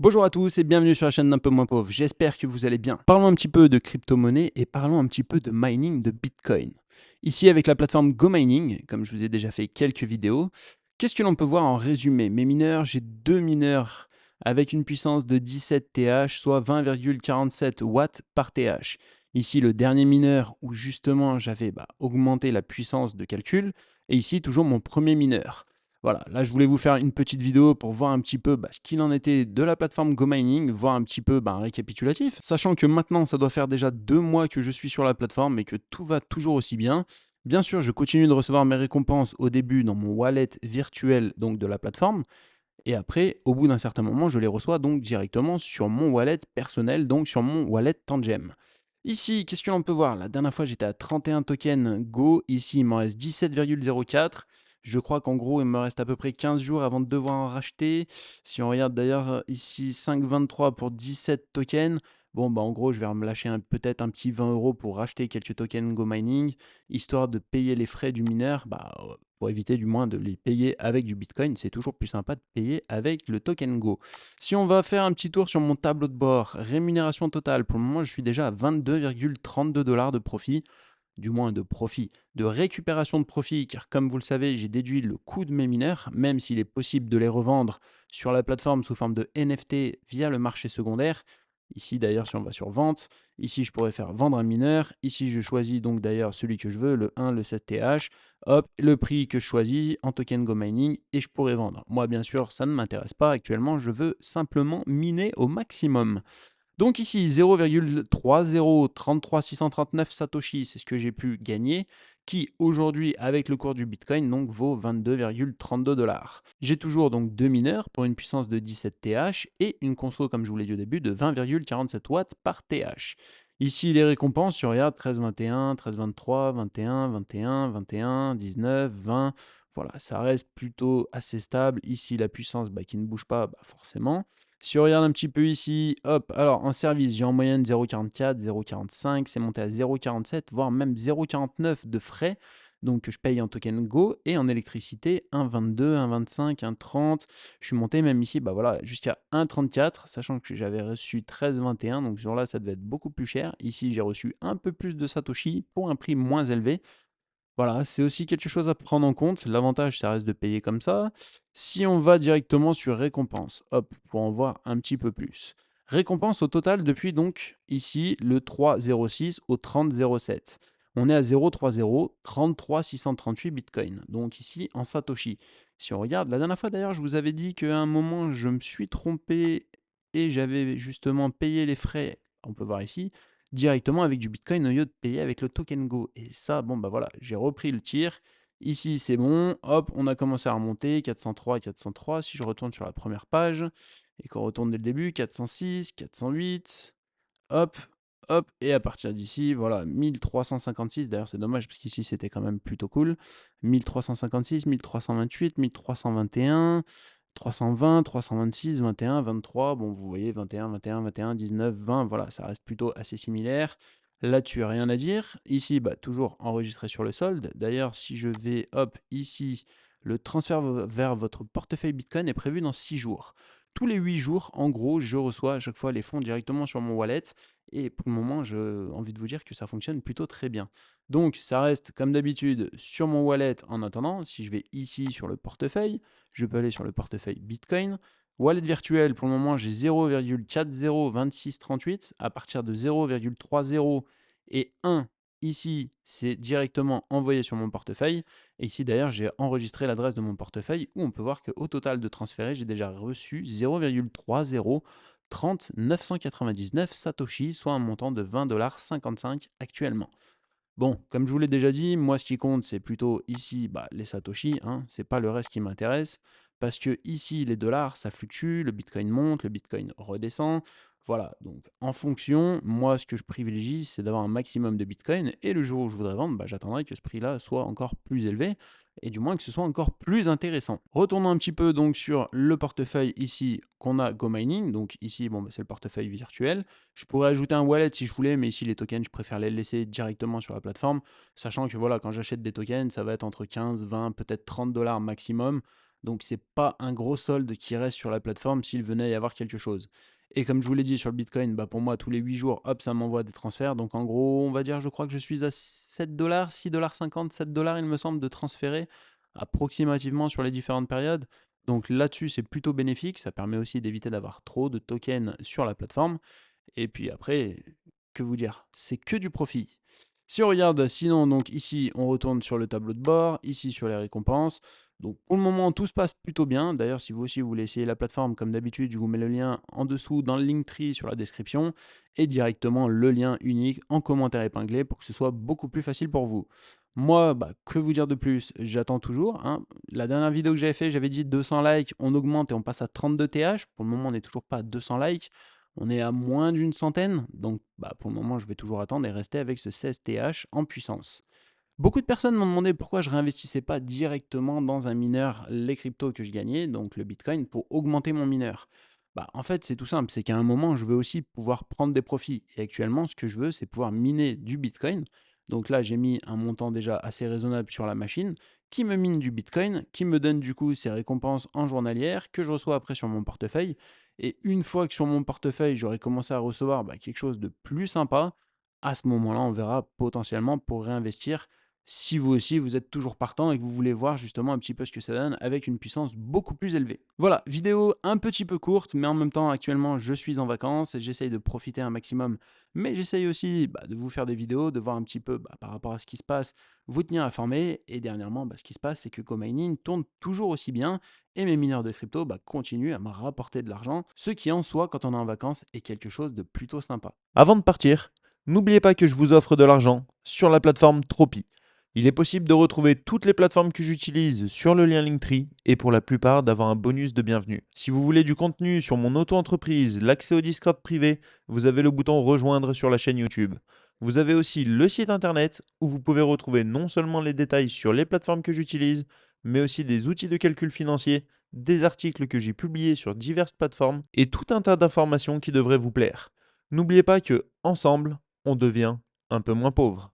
Bonjour à tous et bienvenue sur la chaîne d'un peu moins pauvre, j'espère que vous allez bien. Parlons un petit peu de crypto-monnaie et parlons un petit peu de mining de Bitcoin. Ici avec la plateforme GoMining, comme je vous ai déjà fait quelques vidéos, qu'est-ce que l'on peut voir en résumé? Mes mineurs, j'ai deux mineurs avec une puissance de 17 TH, soit 20,47 watts par TH. Ici le dernier mineur où justement j'avais augmenté la puissance de calcul, et ici toujours mon premier mineur. Voilà, là je voulais vous faire une petite vidéo pour voir un petit peu ce qu'il en était de la plateforme GoMining, voir un petit peu un récapitulatif, sachant que maintenant ça doit faire déjà 2 mois que je suis sur la plateforme et que tout va toujours aussi bien. Bien sûr, je continue de recevoir mes récompenses au début dans mon wallet virtuel donc de la plateforme, et après, au bout d'un certain moment, je les reçois donc directement sur mon wallet personnel, donc sur mon wallet Tangem. Ici, qu'est-ce que l'on peut voir? La dernière fois, j'étais à 31 tokens Go. Ici, il m'en reste 17,04. Je crois qu'en gros, il me reste à peu près 15 jours avant de devoir en racheter. Si on regarde d'ailleurs ici, 5,23 pour 17 tokens. Bon, en gros, je vais me lâcher peut-être un petit 20 euros pour racheter quelques tokens Go Mining, histoire de payer les frais du mineur, pour éviter du moins de les payer avec du Bitcoin. C'est toujours plus sympa de payer avec le token Go. Si on va faire un petit tour sur mon tableau de bord, rémunération totale, pour le moment, je suis déjà à 22,32 $ de profit, du moins de profit, de récupération de profit, car comme vous le savez, j'ai déduit le coût de mes mineurs, même s'il est possible de les revendre sur la plateforme sous forme de NFT via le marché secondaire. Ici d'ailleurs, si on va sur vente, ici je pourrais faire vendre un mineur, ici je choisis donc d'ailleurs celui que je veux, le 1, le 7TH, hop, le prix que je choisis en token Go Mining et je pourrais vendre. Moi bien sûr, ça ne m'intéresse pas actuellement, je veux simplement miner au maximum. Donc ici 0,3033639 Satoshi, c'est ce que j'ai pu gagner, qui aujourd'hui avec le cours du Bitcoin donc vaut 22,32 $. J'ai toujours donc deux mineurs pour une puissance de 17 TH et une conso comme je vous l'ai dit au début de 20,47 watts par TH. Ici les récompenses, si on regarde 13,21, 13,23, 21, 21, 21, 19, 20, voilà, ça reste plutôt assez stable. Ici la puissance qui ne bouge pas forcément. Si on regarde un petit peu ici, hop, alors en service, j'ai en moyenne 0,44, 0,45, c'est monté à 0,47, voire même 0,49 de frais, donc que je paye en token Go, et en électricité 1,22, 1,25, 1,30. Je suis monté même ici voilà, jusqu'à 1,34, sachant que j'avais reçu 13,21, donc sur là ça devait être beaucoup plus cher. Ici j'ai reçu un peu plus de Satoshi pour un prix moins élevé. Voilà, c'est aussi quelque chose à prendre en compte. L'avantage, ça reste de payer comme ça. Si on va directement sur récompense, hop, pour en voir un petit peu plus. Récompense au total depuis donc ici le 3,06 au 30,07. On est à 0,30, 33,638 Bitcoin. Donc ici en Satoshi. Si on regarde, la dernière fois d'ailleurs, je vous avais dit qu'à un moment, je me suis trompé et j'avais justement payé les frais. On peut voir ici directement avec du Bitcoin au lieu de payer avec le token Go. Et ça, voilà, j'ai repris le tir. Ici, c'est bon. Hop, on a commencé à remonter. 403, 403. Si je retourne sur la première page et qu'on retourne dès le début, 406, 408. Hop, hop. Et à partir d'ici, voilà, 1356. D'ailleurs, c'est dommage parce qu'ici, c'était quand même plutôt cool. 1356, 1328, 1321. 320, 326, 21, 23, bon vous voyez 21, 21, 21, 19, 20, voilà, ça reste plutôt assez similaire. Là-dessus, rien à dire. Ici, toujours enregistré sur le solde. D'ailleurs, si je vais, hop, ici, le transfert vers votre portefeuille Bitcoin est prévu dans 6 jours. Tous les 8 jours, en gros, je reçois à chaque fois les fonds directement sur mon wallet. Et pour le moment, j'ai envie de vous dire que ça fonctionne plutôt très bien. Donc, ça reste comme d'habitude sur mon wallet en attendant. Si je vais ici sur le portefeuille, je peux aller sur le portefeuille Bitcoin. Wallet virtuel, pour le moment, j'ai 0,402638. À partir de 0,30 et 1, ici, c'est directement envoyé sur mon portefeuille. Et ici, d'ailleurs, j'ai enregistré l'adresse de mon portefeuille où on peut voir qu'au total de transférés, j'ai déjà reçu 0,3030 999 Satoshi, soit un montant de 20,55 $ actuellement. Bon, comme je vous l'ai déjà dit, moi ce qui compte c'est plutôt ici les Satoshi, hein, c'est pas le reste qui m'intéresse, parce que ici les dollars ça fluctue, le Bitcoin monte, le Bitcoin redescend, voilà, donc en fonction, moi ce que je privilégie c'est d'avoir un maximum de Bitcoin, et le jour où je voudrais vendre, j'attendrai que ce prix-là soit encore plus élevé, et du moins que ce soit encore plus intéressant. Retournons un petit peu donc sur le portefeuille ici qu'on a GoMining, donc ici c'est le portefeuille virtuel. Je pourrais ajouter un wallet si je voulais, mais ici les tokens, je préfère les laisser directement sur la plateforme, sachant que voilà, quand j'achète des tokens, ça va être entre 15, 20, peut-être 30 $ maximum. Donc c'est pas un gros solde qui reste sur la plateforme s'il venait à y avoir quelque chose. Et comme je vous l'ai dit sur le Bitcoin, bah pour moi, tous les 8 jours, hop, ça m'envoie des transferts. Donc en gros, on va dire, je crois que je suis à 7 $, 6,50 $, 7 $, il me semble, de transférer approximativement sur les différentes périodes. Donc là-dessus, c'est plutôt bénéfique. Ça permet aussi d'éviter d'avoir trop de tokens sur la plateforme. Et puis après, que vous dire? C'est que du profit. Si on regarde, sinon, donc ici, on retourne sur le tableau de bord, ici sur les récompenses. Donc pour le moment, tout se passe plutôt bien. D'ailleurs, si vous aussi vous voulez essayer la plateforme, comme d'habitude, je vous mets le lien en dessous dans le Linktree sur la description et directement le lien unique en commentaire épinglé pour que ce soit beaucoup plus facile pour vous. Moi, bah, que vous dire de plus? J'attends toujours, hein. La dernière vidéo que j'avais fait, j'avais dit 200 likes, on augmente et on passe à 32 TH. Pour le moment, on n'est toujours pas à 200 likes. On est à moins d'une centaine, donc bah, pour le moment, je vais toujours attendre et rester avec ce 16 TH en puissance. Beaucoup de personnes m'ont demandé pourquoi je réinvestissais pas directement dans un mineur les cryptos que je gagnais, donc le Bitcoin, pour augmenter mon mineur. Bah, en fait, c'est tout simple, c'est qu'à un moment, je veux aussi pouvoir prendre des profits. Et actuellement, ce que je veux, c'est pouvoir miner du Bitcoin. Donc là, j'ai mis un montant déjà assez raisonnable sur la machine qui me mine du Bitcoin, qui me donne du coup ces récompenses en journalière que je reçois après sur mon portefeuille. Et une fois que sur mon portefeuille, j'aurai commencé à recevoir quelque chose de plus sympa, à ce moment-là, on verra potentiellement pour réinvestir si vous aussi vous êtes toujours partant et que vous voulez voir justement un petit peu ce que ça donne avec une puissance beaucoup plus élevée. Voilà, vidéo un petit peu courte, mais en même temps actuellement je suis en vacances et j'essaye de profiter un maximum, mais j'essaye aussi de vous faire des vidéos, de voir un petit peu par rapport à ce qui se passe, vous tenir informé. Et dernièrement, ce qui se passe, c'est que CoMining tourne toujours aussi bien et mes mineurs de crypto continuent à me rapporter de l'argent, ce qui en soi, quand on est en vacances, est quelque chose de plutôt sympa. Avant de partir, n'oubliez pas que je vous offre de l'argent sur la plateforme Tropi. Il est possible de retrouver toutes les plateformes que j'utilise sur le lien Linktree et pour la plupart d'avoir un bonus de bienvenue. Si vous voulez du contenu sur mon auto-entreprise, l'accès au Discord privé, vous avez le bouton rejoindre sur la chaîne YouTube. Vous avez aussi le site internet où vous pouvez retrouver non seulement les détails sur les plateformes que j'utilise, mais aussi des outils de calcul financier, des articles que j'ai publiés sur diverses plateformes et tout un tas d'informations qui devraient vous plaire. N'oubliez pas que, ensemble, on devient un peu moins pauvre.